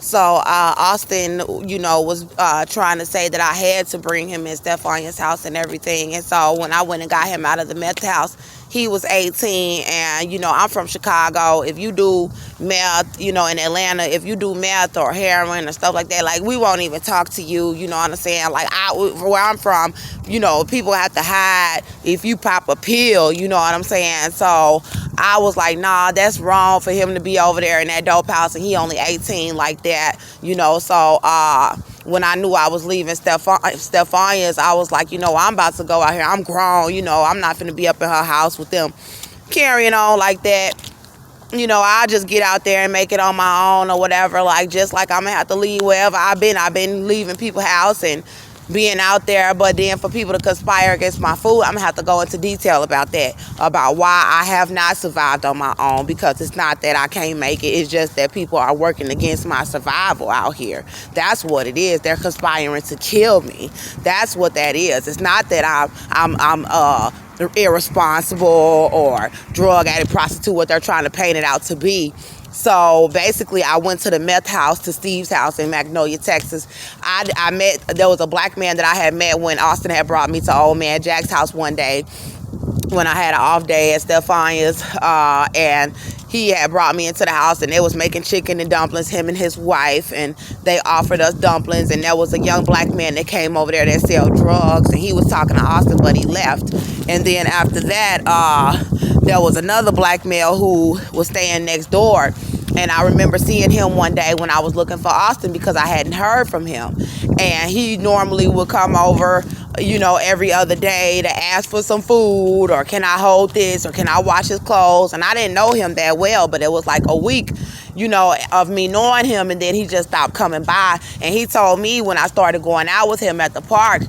So Austin, was trying to say that I had to bring him in Stephania's house and everything. And so when I went and got him out of the meth house, he was 18. And, I'm from Chicago. If you do meth, in Atlanta, if you do meth or heroin or stuff like that, like, we won't even talk to you. You know what I'm saying? Like, where I'm from, people have to hide if you pop a pill. You know what I'm saying? So I was like, nah, that's wrong for him to be over there in that dope house and he only 18 like that, So when I knew I was leaving Stephania's, I was like, I'm about to go out here. I'm grown, I'm not finna be up in her house with them carrying on like that. I just get out there and make it on my own or whatever. Like, just like I'm gonna have to leave wherever I've been leaving people's house and being out there. But then for people to conspire against my food, I'm gonna have to go into detail about that, about why I have not survived on my own, because it's not that I can't make it. It's just that people are working against my survival out here. That's what it is. They're conspiring to kill me. That's what that is. It's not that I'm irresponsible or drug addict, prostitute, what they're trying to paint it out to be. So basically, I went to the meth house, to Steve's house in Magnolia, Texas. There was a black man that I had met when Austin had brought me to Old Man Jack's house one day when I had an off day at Stephania's, and he had brought me into the house, and they was making chicken and dumplings, him and his wife, and they offered us dumplings. And there was a young black man that came over there that sell drugs, and he was talking to Austin, but he left. And then after that, there was another black male who was staying next door. And I remember seeing him one day when I was looking for Austin, because I hadn't heard from him. And he normally would come over, every other day to ask for some food, or can I hold this, or can I wash his clothes. And I didn't know him that well, but it was like a week, of me knowing him. And then he just stopped coming by. And he told me when I started going out with him at the park,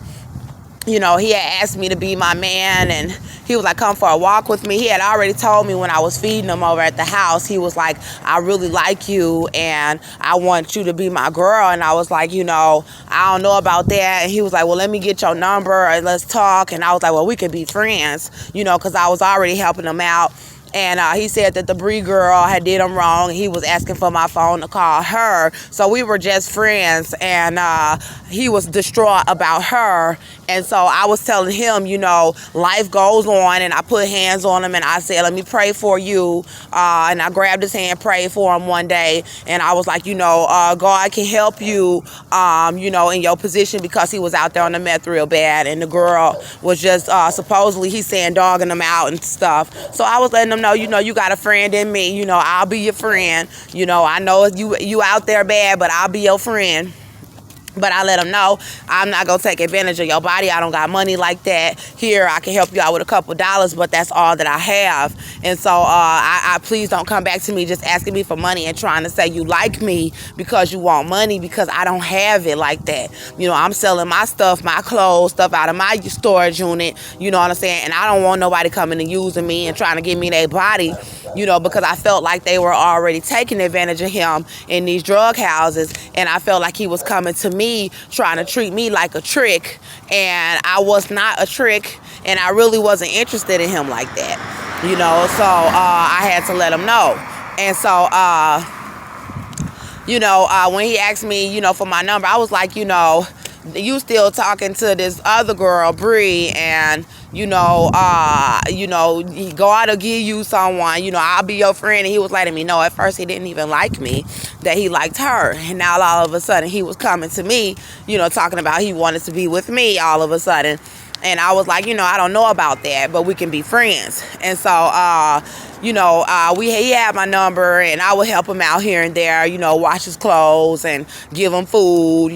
he had asked me to be my man, and he was like, come for a walk with me. He had already told me when I was feeding him over at the house, he was like, I really like you and I want you to be my girl. And I was like, I don't know about that. And he was like, well, let me get your number and let's talk. And I was like, well, we could be friends, because I was already helping him out. And he said that the Bree girl had did him wrong. He was asking for my phone to call her. So we were just friends. And he was distraught about her. And so I was telling him, life goes on. And I put hands on him and I said, let me pray for you. And I grabbed his hand, prayed for him one day. And I was like, God can help you, in your position, because he was out there on the meth real bad. And the girl was just supposedly, he's saying, dogging him out and stuff. So I was letting him know, you got a friend in me. I'll be your friend. I know you out there bad, but I'll be your friend. But I let them know I'm not going to take advantage of your body. I don't got money like that. Here, I can help you out with a couple dollars, but that's all that I have. And so I please don't come back to me just asking me for money and trying to say you like me because you want money, because I don't have it like that. I'm selling my stuff, my clothes, stuff out of my storage unit, you know what I'm saying? And I don't want nobody coming and using me and trying to give me their body, because I felt like they were already taking advantage of him in these drug houses. And I felt like he was coming to me trying to treat me like a trick, and I was not a trick, and I really wasn't interested in him like that, so I had to let him know. And so when he asked me for my number, I was like, you still talking to this other girl, Bree, and God will give you someone, I'll be your friend. And he was letting me know. At first he didn't even like me, that he liked her. And now all of a sudden he was coming to me, talking about he wanted to be with me all of a sudden. And I was like, I don't know about that, but we can be friends. And so, he had my number, and I would help him out here and there, wash his clothes and give him food,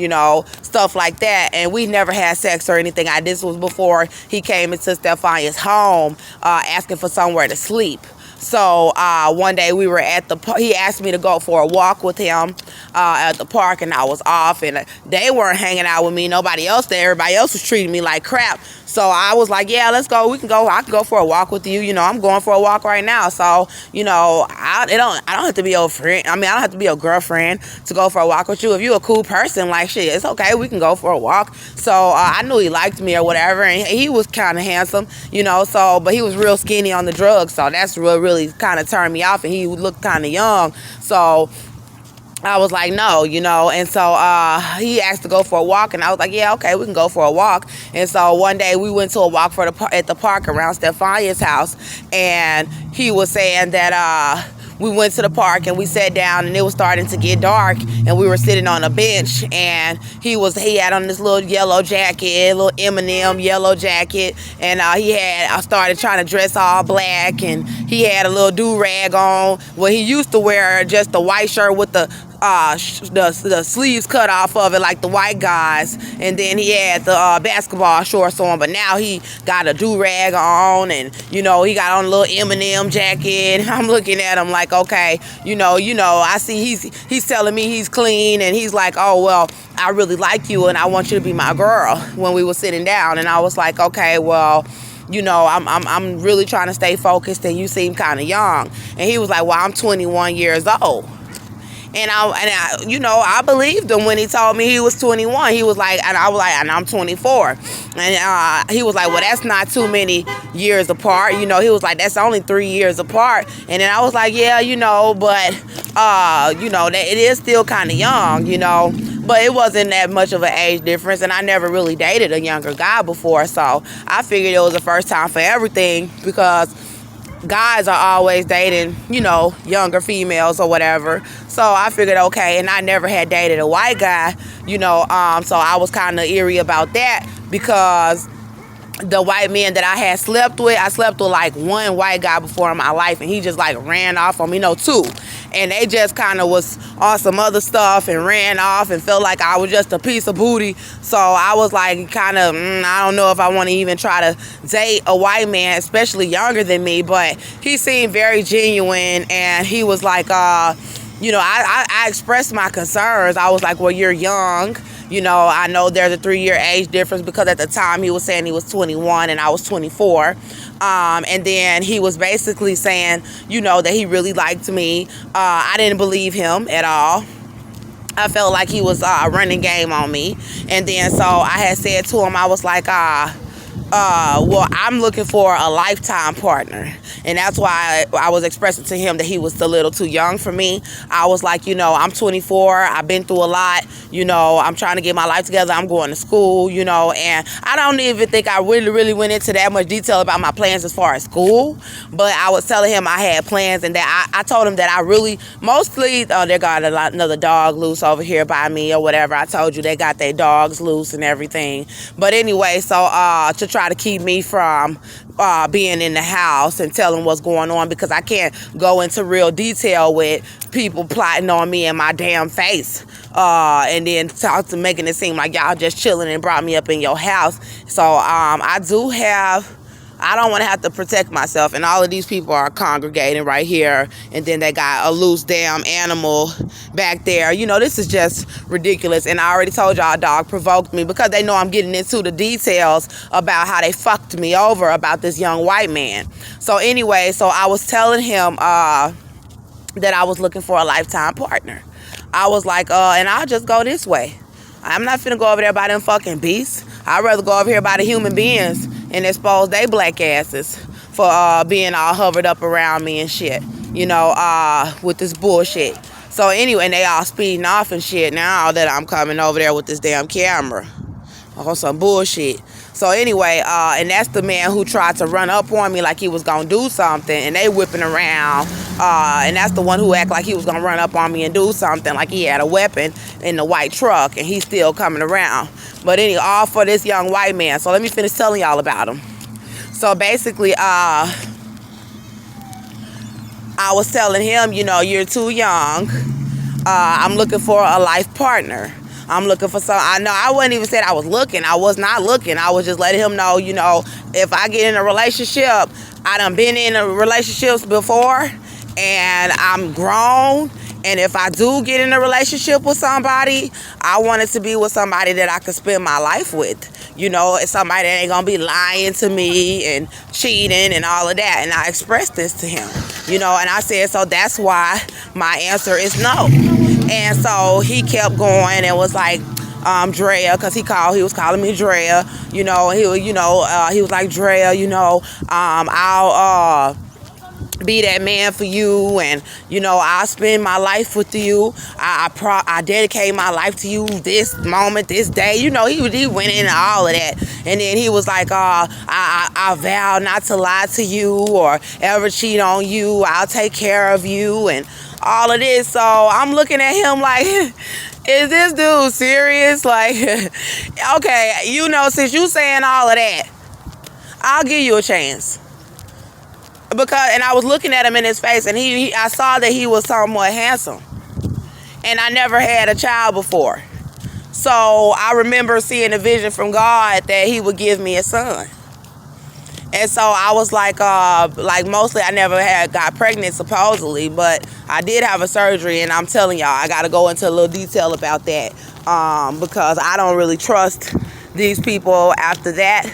stuff like that. And we never had sex or anything. This was before he came into Stephania's home, asking for somewhere to sleep. So one day we were at he asked me to go for a walk with him at the park, and I was off, and they weren't hanging out with me. Nobody else there. Everybody else was treating me like crap. So I was like, yeah, let's go. We can go. I can go for a walk with you. I'm going for a walk right now. So, I don't have to be your friend. I don't have to be your girlfriend to go for a walk with you. If you're a cool person, like, shit, it's okay. We can go for a walk. So I knew he liked me or whatever, and he was kind of handsome, but he was real skinny on the drugs. So that's really kind of turned me off, and he looked kind of young. So I was like, no, and so he asked to go for a walk, and I was like, yeah, okay, we can go for a walk. And so one day we went to a walk at the park around Stefania's house, and he was saying that we went to the park and we sat down, and it was starting to get dark, and we were sitting on a bench, and he had on this little yellow jacket, little Eminem yellow jacket, and I started trying to dress all black, and he had a little do-rag on. Well, he used to wear just the white shirt with the sleeves cut off of it like the white guys, and then he had the basketball shorts on, but now he got a do-rag on, and he got on a little Eminem jacket. I'm looking at him like, okay, I see he's telling me he's clean, and he's like, oh, well, I really like you and I want you to be my girl, when we were sitting down. And I was like, okay, well, I'm really trying to stay focused, and you seem kind of young. And he was like, well, I'm 21 years old. And I believed him when he told me he was 21. He was like, and I was like, and I'm 24. And he was like, well, that's not too many years apart. He was like, that's only 3 years apart. And then I was like, yeah, but it is still kind of young, But it wasn't that much of an age difference, and I never really dated a younger guy before. So I figured it was the first time for everything, because guys are always dating, younger females or whatever. So I figured, okay, and I never had dated a white guy, so I was kind of eerie about that, because the white men that I slept with like one white guy before in my life, and he just like ran off on me, two. And they just kind of was on some other stuff and ran off and felt like I was just a piece of booty. So I was like, kind of, I don't know if I want to even try to date a white man, especially younger than me. But he seemed very genuine, and he was like, I expressed my concerns. I was like, well, you're young. I know there's a 3-year age difference, because at the time he was saying he was 21 and I was 24. And then he was basically saying, that he really liked me. I didn't believe him at all. I felt like he was running game on me. And then so I had said to him, I was like, well, I'm looking for a lifetime partner. And that's why I was expressing to him that he was a little too young for me. I was like, I'm 24. I've been through a lot. I'm trying to get my life together. I'm going to school, and I don't even think I really went into that much detail about my plans as far as school. But I was telling him I had plans, and that I told him that I really, mostly, they got another dog loose over here by me or whatever. I told you they got their dogs loose and everything. But anyway, so to try to keep me from being in the house and telling what's going on, because I can't go into real detail with people plotting on me in my damn face, and then making it seem like y'all just chilling and brought me up in your house. So I don't want to have to protect myself, and all of these people are congregating right here, and then they got a loose damn animal back there. This is just ridiculous, and I already told y'all dog provoked me, because they know I'm getting into the details about how they fucked me over about this young white man. So anyway, so I was telling him that I was looking for a lifetime partner. I was like, and I'll just go this way. I'm not finna go over there by them fucking beasts. I'd rather go over here by the human beings and expose they black asses for being all hovered up around me and shit, with this bullshit. So anyway, and they all speeding off and shit now that I'm coming over there with this damn camera on some bullshit. So anyway, and that's the man who tried to run up on me like he was gonna do something, and they whipping around, and that's the one who act like he was gonna run up on me and do something, like he had a weapon in the white truck, and he's still coming around. But anyway, all for this young white man. So let me finish telling y'all about him. So basically, I was telling him, you're too young. I'm looking for a life partner. I'm looking for some. I know I wouldn't even say I was looking. I was not looking. I was just letting him know, if I get in a relationship, I done been in relationships before, and I'm grown. And if I do get in a relationship with somebody, I want it to be with somebody that I could spend my life with. It's somebody that ain't gonna be lying to me and cheating and all of that. And I expressed this to him, and I said, so that's why my answer is no. And so he kept going and was like, Drea, because he was calling me Drea, he was like, Drea, I'll be that man for you, and I spend my life with you. I dedicate my life to you this moment, this day. He went into all of that, and then he was like, I vow not to lie to you or ever cheat on you. I'll take care of you and all of this. So I'm looking at him like, is this dude serious? Like, okay, since you saying all of that, I'll give you a chance. And I was looking at him in his face, and I saw that he was somewhat handsome. And I never had a child before. So I remember seeing a vision from God that he would give me a son. And so I was like mostly I never got pregnant supposedly, but I did have a surgery, and I'm telling y'all, I got to go into a little detail about that because I don't really trust these people after that.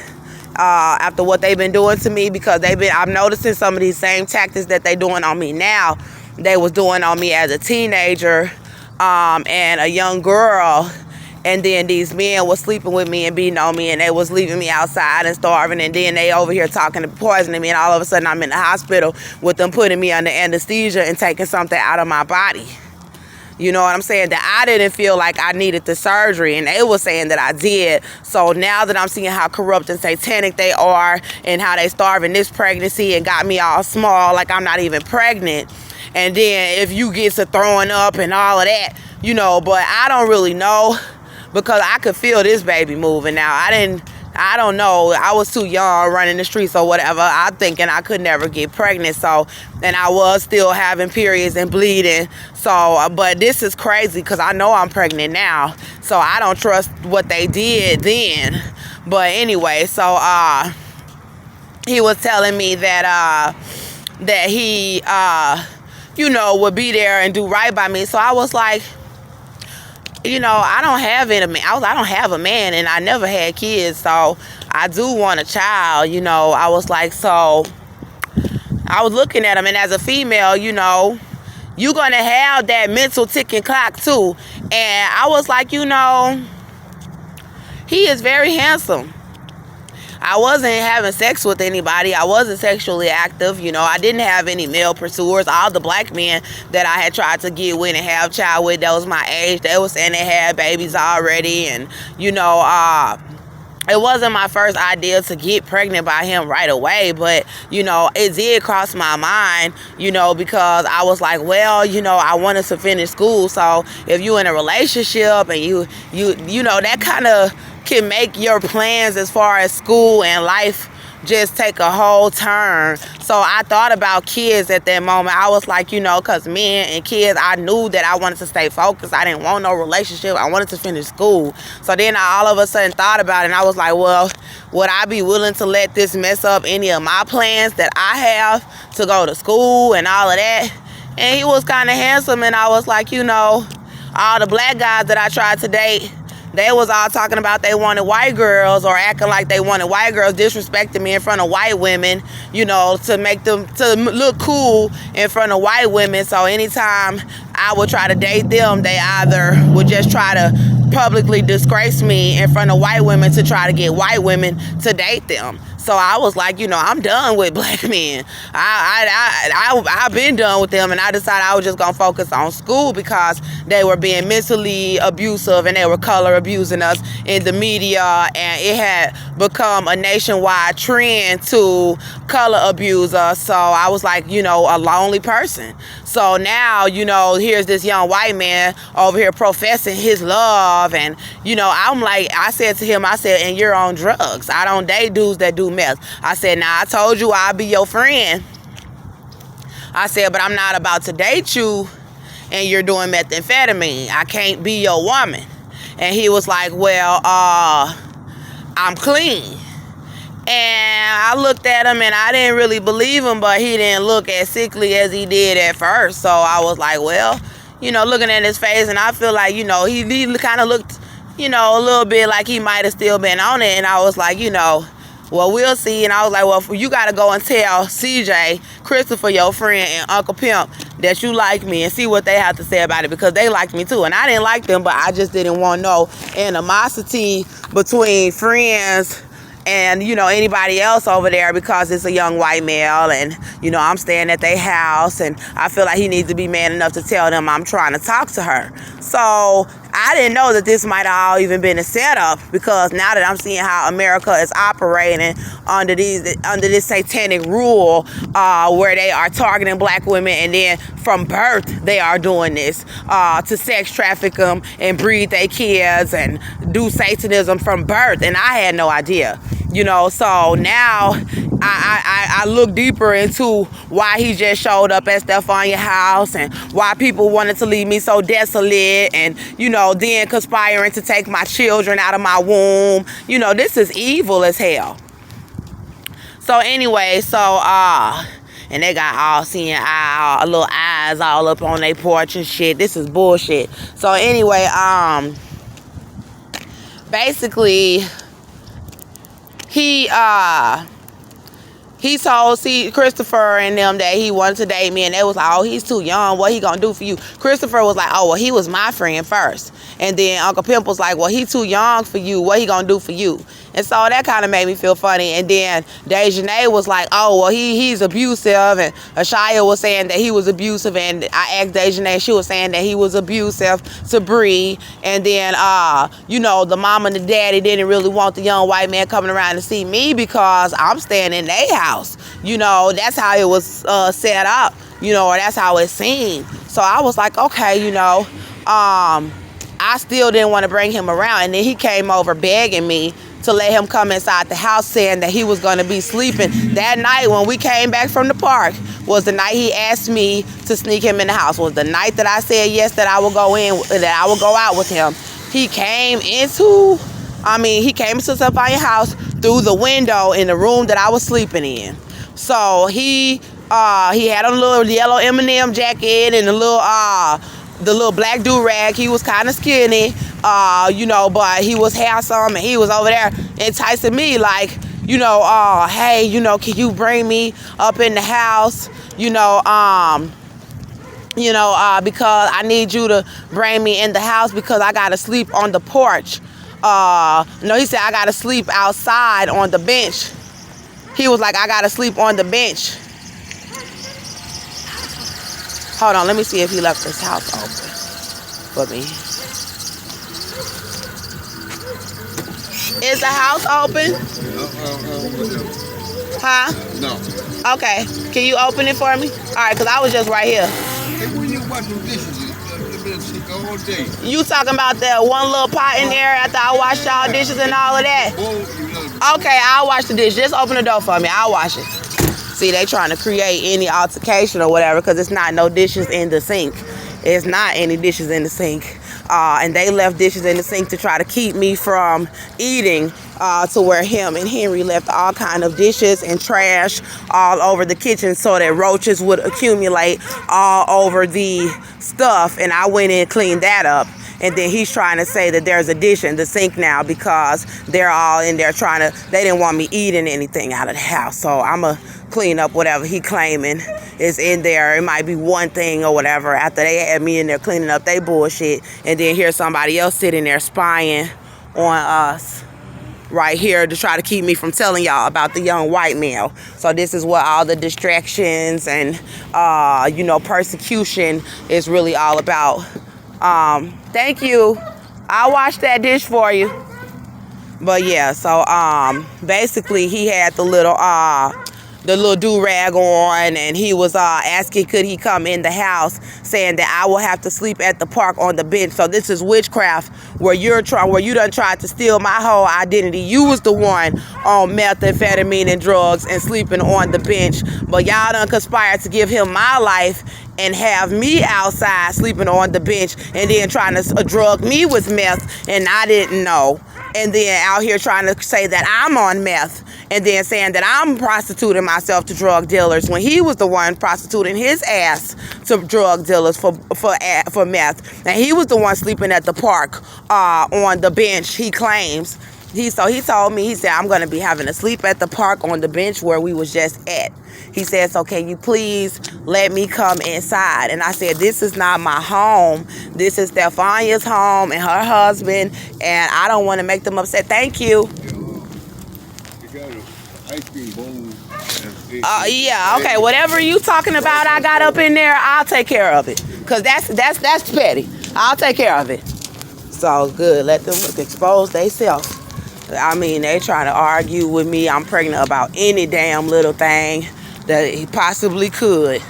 After what they've been doing to me, because I'm noticing some of these same tactics that they doing on me now, they was doing on me as a teenager and a young girl, and then these men was sleeping with me and beating on me, and they was leaving me outside and starving, and then they over here talking and poisoning me, and all of a sudden I'm in the hospital with them putting me under anesthesia and taking something out of my body. You know what I'm saying? That I didn't feel like I needed the surgery, and they were saying that I did. So now that I'm seeing how corrupt and satanic they are, and how they starving this pregnancy and got me all small, like I'm not even pregnant. And then if you get to throwing up and all of that, but I don't really know, because I could feel this baby moving now. I don't know. I was too young running the streets or whatever. I'm thinking I could never get pregnant. So, and I was still having periods and bleeding. So, but this is crazy because I know I'm pregnant now. So I don't trust what they did then. But anyway, so he was telling me that he would be there and do right by me. So I was like, I don't have a man, and I never had kids, so I do want a child. I was like, so I was looking at him, and as a female, you're gonna have that mental ticking clock too. And I was like, he is very handsome. I wasn't having sex with anybody. I wasn't sexually active. I didn't have any male pursuers. All the black men that I had tried to get with and have child with, that was my age, they were saying they had babies already. And, it wasn't my first idea to get pregnant by him right away, but, it did cross my mind, because I was like, well, I wanted to finish school. So if you in a relationship and you that kind of can make your plans as far as school and life just take a whole turn. So I thought about kids at that moment. I was like, because men and kids, I knew that I wanted to stay focused. I didn't want no relationship. I wanted to finish school. So then I all of a sudden thought about it, and I was like, well, would I be willing to let this mess up any of my plans that I have to go to school and all of that? And he was kind of handsome, and I was like, all the black guys that I tried to date, they was all talking about they wanted white girls, or acting like they wanted white girls, disrespecting me in front of white women, to make them to look cool in front of white women. So anytime I would try to date them, they either would just try to publicly disgrace me in front of white women to try to get white women to date them. So I was like, I'm done with black men. I've been done with them, and I decided I was just gonna focus on school, because they were being mentally abusive and they were color abusing us in the media, and it had become a nationwide trend to color abuse us. So I was like, a lonely person. So now, here's this young white man over here professing his love, and I'm like, I said to him, and you're on drugs. I don't date dudes that do meth. I said, now I told you I'll be your friend. I said, but I'm not about to date you and you're doing methamphetamine. I can't be your woman. And he was like, well, I'm clean. And I looked at him, and I didn't really believe him, but he didn't look as sickly as he did at first. So I was like, well, looking at his face, and I feel like, he kind of looked, a little bit like he might have still been on it. And I was like, well, we'll see. And I was like, well, you got to go and tell CJ, Christopher, your friend, and Uncle Pimp that you like me, and see what they have to say about it, because they liked me too. And I didn't like them, but I just didn't want no animosity between friends and anybody else over there, because it's a young white male, and I'm staying at their house, and I feel like he needs to be man enough to tell them I'm trying to talk to her. So I didn't know that this might have all even been a setup, because now that I'm seeing how America is operating under this satanic rule, where they are targeting black women, and then from birth they are doing this to sex traffic them and breed their kids and do Satanism from birth, and I had no idea. So now I look deeper into why he just showed up at Stephania's house, and why people wanted to leave me so desolate, and then conspiring to take my children out of my womb. This is evil as hell. So anyway, and they got all seeing little eyes all up on their porch and shit. This is bullshit. So anyway, basically, he told Christopher and them that he wanted to date me, and they was like, oh, he's too young, what he gonna do for you? Christopher was like, oh, well, he was my friend first. And then Uncle Pimp was like, well, he too young for you, what he gonna do for you? And so that kind of made me feel funny. And then Dejanay was like, oh, well, he's abusive, and Ashaya was saying that he was abusive, and I asked Dejanay, she was saying that he was abusive to Bree. And then the mom and the daddy didn't really want the young white man coming around to see me, because I'm staying in their house. That's how it was set up, or that's how it seemed. So I was like, okay, I still didn't want to bring him around. And then he came over begging me to let him come inside the house, saying that he was going to be sleeping. That night when we came back from the park was the night he asked me to sneak him in the house. Was the night that I said yes, that I would go out with him. He came into Stephania's house through the window in the room that I was sleeping in. So he had a little yellow M&M jacket and the little black do-rag. He was kind of skinny, but he was handsome, and he was over there enticing me like, hey, can you bring me up in the house? Because I need you to bring me in the house, because I gotta sleep on the porch. No, he said I gotta sleep outside on the bench. He was like, I gotta sleep on the bench. Hold on, let me see if he left his house open for me. Is the house open? Huh? No. Okay. Can you open it for me? All right, because I was just right here. Hey, when you wash them dishes, all day. You talking about that one little pot in there after I washed y'all dishes and all of that? Okay, I'll wash the dish. Just open the door for me. I'll wash it. See, they trying to create any altercation or whatever, because it's not no dishes in the sink. It's not any dishes in the sink. And they left dishes in the sink to try to keep me from eating, to where him and Henry left all kind of dishes and trash all over the kitchen, so that roaches would accumulate all over the stuff. And I went in and cleaned that up. And then he's trying to say that there's a dish in the sink now, because they're all in there they didn't want me eating anything out of the house. So I'm going to clean up whatever he claiming is in there. It might be one thing or whatever, after they had me in there cleaning up they bullshit. And then here's somebody else sitting there spying on us right here to try to keep me from telling y'all about the young white male. So this is what all the distractions and, persecution is really all about. Thank you. I'll wash that dish for you. But yeah, so basically he had the little do-rag on, and he was asking could he come in the house, saying that I will have to sleep at the park on the bench. So this is witchcraft, where you done tried to steal my whole identity. You was the one on methamphetamine and drugs and sleeping on the bench, but y'all done conspired to give him my life and have me outside sleeping on the bench, and then trying to drug me with meth, and I didn't know. And then out here trying to say that I'm on meth, and then saying that I'm prostituting myself to drug dealers, when he was the one prostituting his ass to drug dealers for meth. And he was the one sleeping at the park on the bench, he claims. He told me, he said, I'm going to be having to sleep at the park on the bench where we was just at. He said, so can you please let me come inside? And I said, this is not my home. This is Stephania's home and her husband, and I don't want to make them upset. Thank you. ice cream bowl. Yeah, okay. Whatever you talking about, I got up in there. I'll take care of it. Cause that's petty. I'll take care of it. So good. Let them expose themselves. I mean, they trying to argue with me. I'm pregnant about any damn little thing that he possibly could.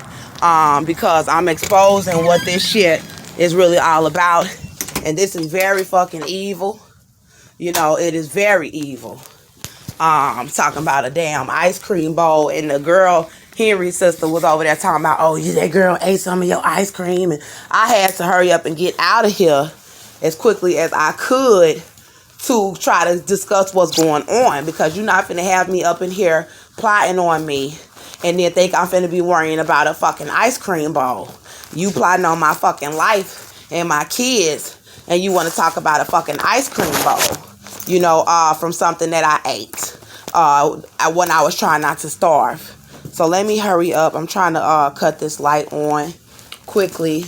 Because I'm exposing what this shit is really all about. And this is very fucking evil. You know, it is very evil. Talking about a damn ice cream bowl, and the girl, Henry's sister, was over there talking about, oh, yeah, that girl ate some of your ice cream, and I had to hurry up and get out of here as quickly as I could to try to discuss what's going on, because you're not finna have me up in here plotting on me and then think I'm finna be worrying about a fucking ice cream bowl. You plotting on my fucking life and my kids, and you want to talk about a fucking ice cream bowl, you know, from something that I ate when I was trying not to starve. So let me hurry up. I'm trying to cut this light on quickly.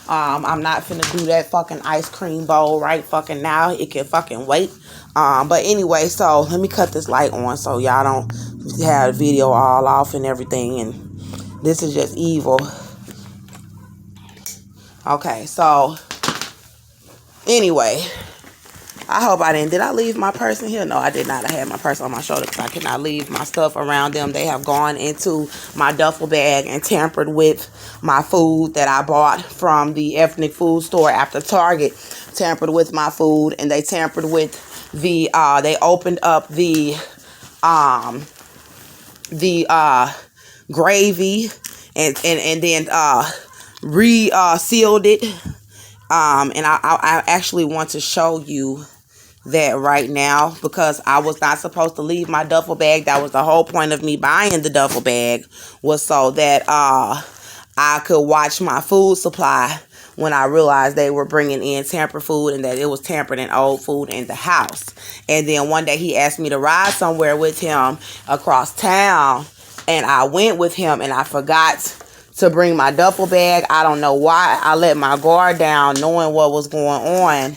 I'm not finna do that fucking ice cream bowl right fucking now. It can fucking wait. But anyway, so let me cut this light on so y'all don't have the video all off and everything. And this is just evil. Okay, so anyway, I hope I didn't. Did I leave my purse in here? No, I did not. I had my purse on my shoulder because I cannot leave my stuff around them. They have gone into my duffel bag and tampered with my food that I bought from the ethnic food store after Target. Tampered with my food, and they tampered with the, they opened up the gravy and then sealed it. And I actually want to show you that right now, because I was not supposed to leave my duffel bag. That was the whole point of me buying the duffel bag, was so that I could watch my food supply when I realized they were bringing in tampered food and that it was tampered and old food in the house. And then one day he asked me to ride somewhere with him across town, and I went with him, and I forgot to bring my duffel bag. I don't know why. I let my guard down knowing what was going on.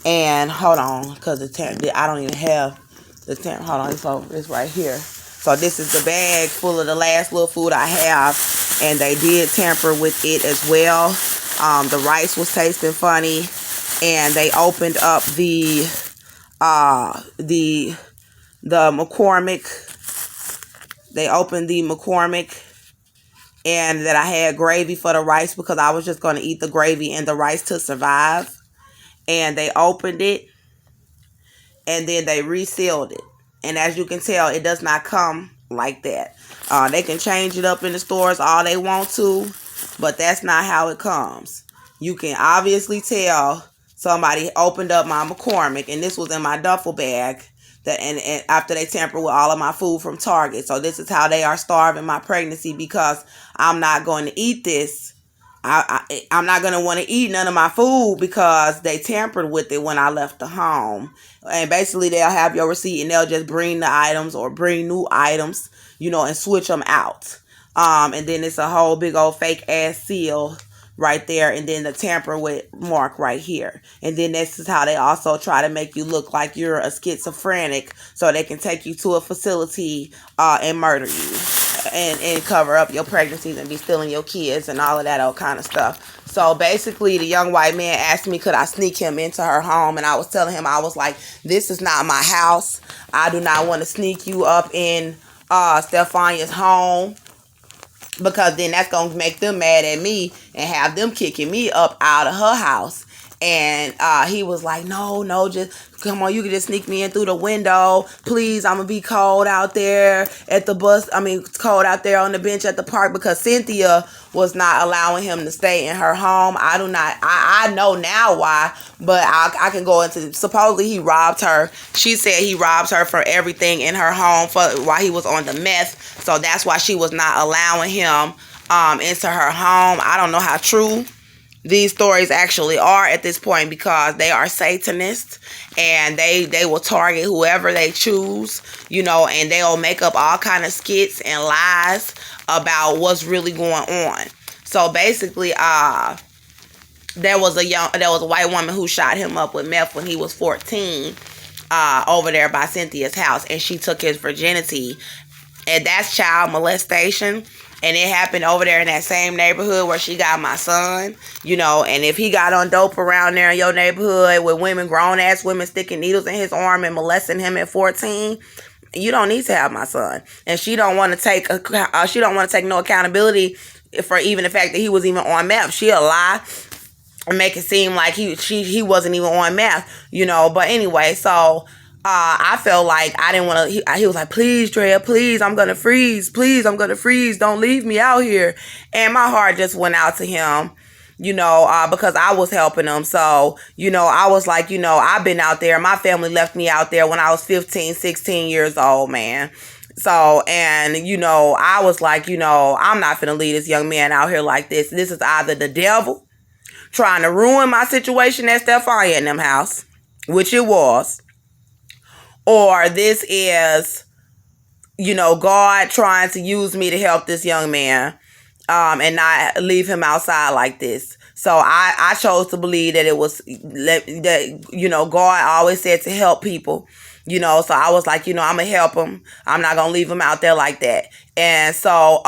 And hold on, because I don't even have the hold on, so it's right here. So this is the bag full of the last little food I have, and they did tamper with it as well. The rice was tasting funny, and they opened up the McCormick. They opened the McCormick, and that I had gravy for the rice because I was just going to eat the gravy and the rice to survive. And they opened it, and then they resealed it. And as you can tell, it does not come like that. They can change it up in the stores all they want to, but that's not how it comes. You can obviously tell somebody opened up my McCormick, and this was in my duffel bag, that and after they tampered with all of my food from Target. So this is how they are starving my pregnancy, because I'm not going to eat this. I'm not going to want to eat none of my food because they tampered with it when I left the home. And basically they'll have your receipt, and they'll just bring the items or bring new items, you know, and switch them out. And then it's a whole big old fake ass seal right there, and then the tamper with mark right here. And then this is how they also try to make you look like you're a schizophrenic, so they can take you to a facility and murder you and cover up your pregnancies and be stealing your kids and all of that old kind of stuff. So basically the young white man asked me could I sneak him into her home, and I was telling him, I was like, this is not my house. I do not want to sneak you up in Stephania's home, because then that's going to make them mad at me and have them kicking me up out of her house. And he was like, no, just come on, you can just sneak me in through the window. Please, I'm going to be cold out there at the bus. Cold out there on the bench at the park, because Cynthia was not allowing him to stay in her home. I know now why, but I can go into, supposedly he robbed her. She said he robbed her for everything in her home while he was on the meth. So that's why she was not allowing him into her home. I don't know how true these stories actually are at this point, because they are Satanists, and they will target whoever they choose, you know, and they'll make up all kind of skits and lies about what's really going on. So basically, there was a white woman who shot him up with meth when he was 14 over there by Cynthia's house, and she took his virginity And that's child molestation. And it happened over there in that same neighborhood where she got my son, and if he got on dope around there in your neighborhood with women, grown ass women sticking needles in his arm and molesting him at 14, you don't need to have my son. And she don't want to take no accountability for even the fact that he was even on meth. She'll lie and make it seem like he wasn't even on meth, But anyway, so I felt like I didn't want to. He was like, "Please, Drea, please, I'm gonna freeze. Please, I'm gonna freeze. Don't leave me out here." And my heart just went out to him, because I was helping him. So, I was like, I've been out there. My family left me out there when I was 15, 16 years old, man. So, and, I was like, I'm not finna leave this young man out here like this. This is either the devil trying to ruin my situation at Stephania in them house, which it was, or this is, God trying to use me to help this young man, and not leave him outside like this. So I chose to believe that it was that, God always said to help people, so I was like, I'm gonna help him. I'm not gonna leave him out there like that. And so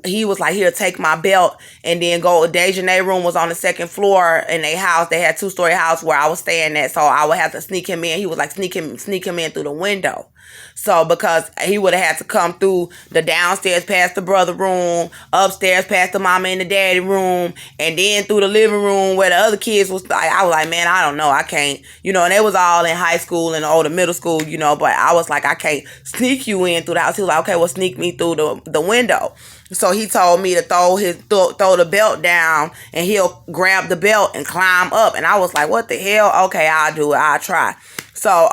he was like, "Here, take my belt," and then go. Dejanay room was on the second floor in their house. They had 2-story house where I was staying at, so I would have to sneak him in. He was like, sneak him in through the window. So because he would have had to come through the downstairs past the brother room, upstairs past the mama and the daddy room, and then through the living room where the other kids was. I was like, man, I don't know, I can't, and they was all in high school and older middle school, but I was like, I can't sneak you in through the house. He was like, okay, well, sneak me through the window. So he told me to throw the belt down, and he'll grab the belt and climb up. And I was like, what the hell? Okay, I'll do it. I'll try. So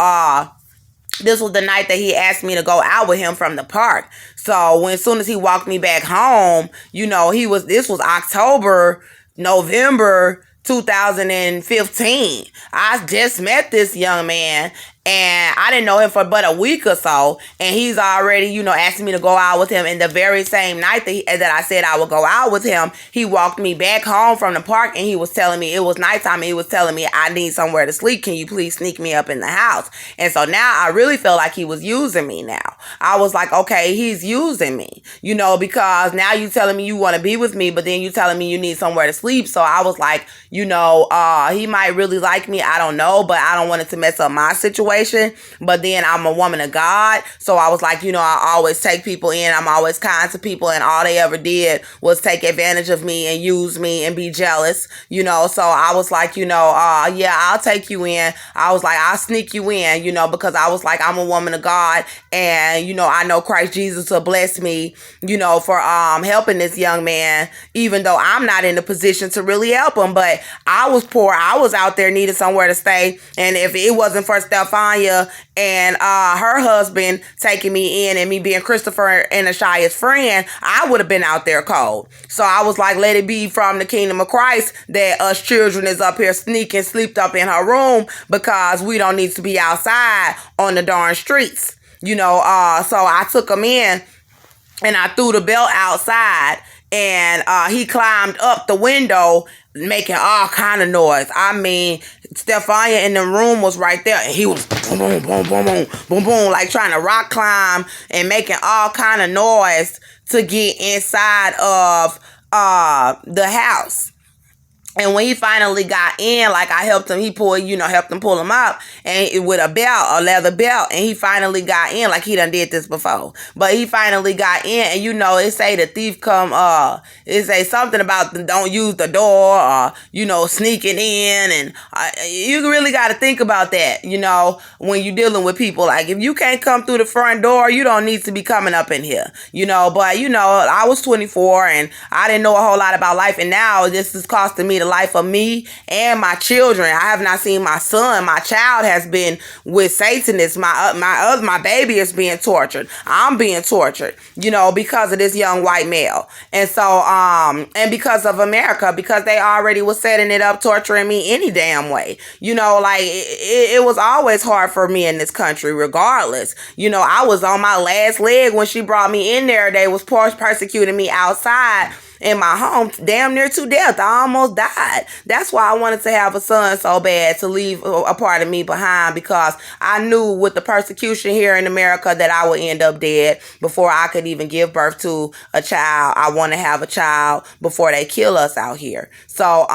this was the night that he asked me to go out with him from the park. So as soon as he walked me back home, this was October, November 2015. I just met this young man, and I didn't know him for but a week or so, and he's already, asking me to go out with him. And the very same night that I said I would go out with him, he walked me back home from the park, and he was telling me, it was nighttime, and he was telling me, I need somewhere to sleep. Can you please sneak me up in the house? And so now I really feel like he was using me now. I was like, okay, he's using me, because now you telling me you want to be with me, but then you telling me you need somewhere to sleep. So I was like, he might really like me. I don't know, but I don't want it to mess up my situation. But then I'm a woman of God, so I was like, I always take people in. I'm always kind to people, and all they ever did was take advantage of me and use me and be jealous, So I was like, yeah, I'll take you in. I was like, I'll sneak you in, because I was like, I'm a woman of God, and I know Christ Jesus will bless me, for helping this young man, even though I'm not in a position to really help him. But I was poor. I was out there needing somewhere to stay, and if it wasn't for Stephania and her husband taking me in, and me being Christopher and Ashaya's friend, I would have been out there cold. So I was like, let it be from the kingdom of Christ that us children is up here sneaking, sleeped up in her room, because we don't need to be outside on the darn streets. So I took him in, and I threw the belt outside, and he climbed up the window making all kind of noise. I mean, Stephania in the room was right there, and he was boom, boom, boom, boom, boom, boom, boom, like trying to rock climb and making all kind of noise to get inside of the house. And when he finally got in, like I helped him, helped him pull him up, and with a belt, a leather belt, and he finally got in, like he done did this before. But he finally got in, and it say the thief come, it say something about don't use the door, or, sneaking in, and you really got to think about that, when you're dealing with people. Like, if you can't come through the front door, you don't need to be coming up in here, But, I was 24, and I didn't know a whole lot about life, and now this is costing me the life of me and my children. I have not seen my son. My child has been with Satanists. My baby is being tortured. I'm being tortured, because of this young white male. And so, and because of America, because they already was setting it up, torturing me any damn way. Like it was always hard for me in this country, regardless. I was on my last leg when she brought me in there. They was persecuting me outside. in my home damn near to death. I almost died. That's why I wanted to have a son so bad, to leave a part of me behind, because I knew with the persecution here in America that I would end up dead before I could even give birth to a child. I want to have a child before they kill us out here. So,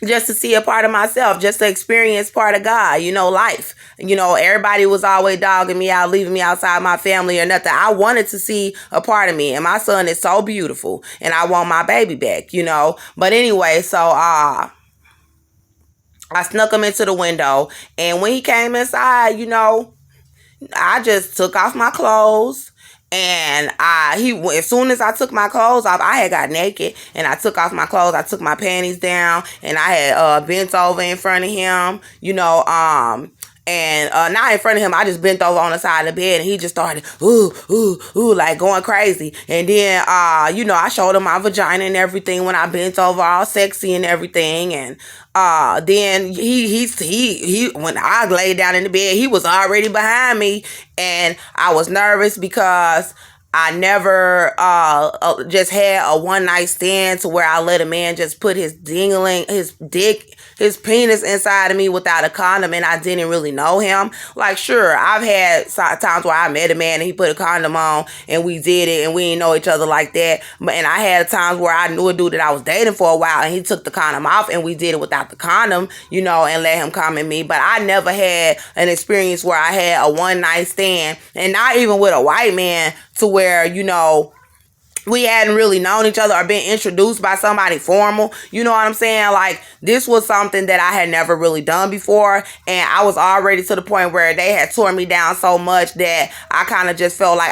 just to see a part of myself, just to experience part of God, life. Everybody was always dogging me out, leaving me outside my family or nothing. I wanted to see a part of me, and my son is so beautiful, and I want my baby back, But anyway, so I snuck him into the window, and when he came inside, I just took off my clothes. And as soon as I took my clothes off, I had got naked, and I took off my clothes. I took my panties down, and I had bent over in front of him, and not in front of him. I just bent over on the side of the bed, and he just started like going crazy. And then I showed him my vagina and everything when I bent over, all sexy and everything. And then he when I laid down in the bed, he was already behind me, and I was nervous because I never just had a one night stand to where I let a man just put his penis inside of me without a condom, and I didn't really know him. Like, sure, I've had times where I met a man and he put a condom on and we did it and we didn't know each other like that. And I had times where I knew a dude that I was dating for a while and he took the condom off and we did it without the condom, and let him come at me. But I never had an experience where I had a one night stand, and not even with a white man, to where, we hadn't really known each other or been introduced by somebody formal. You know what I'm saying? Like, this was something that I had never really done before. And I was already to the point where they had torn me down so much that I kind of just felt like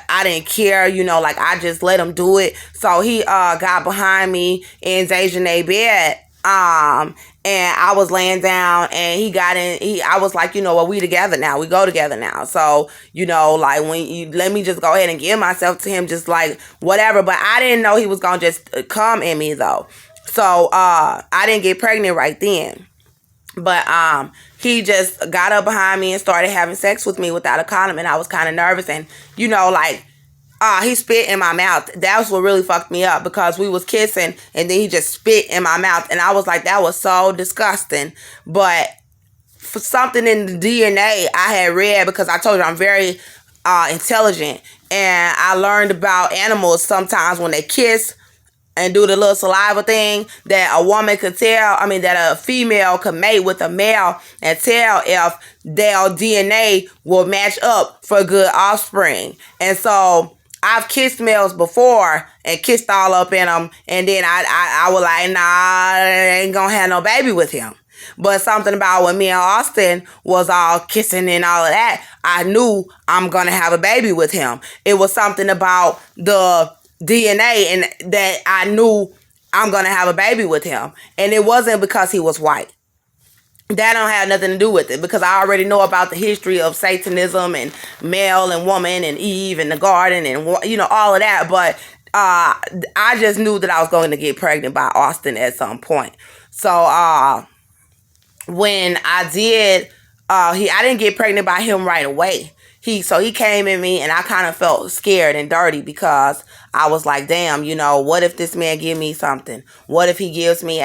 I didn't care, like I just let him do it. So he got behind me in Zajan's bed. And I was laying down and he got in, I was like, well, we together now. We go together now. So, like, when you let me just go ahead and give myself to him, just like whatever. But I didn't know he was going to just come in me though. So, I didn't get pregnant right then. But, he just got up behind me and started having sex with me without a condom. And I was kind of nervous, and, he spit in my mouth. That was what really fucked me up, because we was kissing and then he just spit in my mouth. And I was like, that was so disgusting. But for something in the DNA I had read, because I told you I'm very intelligent, and I learned about animals sometimes when they kiss and do the little saliva thing, that a woman could tell, that a female could mate with a male and tell if their DNA will match up for good offspring. And so I've kissed males before and kissed all up in them, and then I was like, nah, I ain't gonna have no baby with him. But something about when me and Austin was all kissing and all of that, I knew I'm gonna have a baby with him. It was something about the DNA and that I knew I'm gonna have a baby with him. And it wasn't because he was white. That don't have nothing to do with it, because I already know about the history of Satanism and male and woman and Eve and the garden and, all of that. But I just knew that I was going to get pregnant by Austin at some point. So when I did, I didn't get pregnant by him right away. He came in me, and I kind of felt scared and dirty, because I was like, damn, what if this man give me something? What if he gives me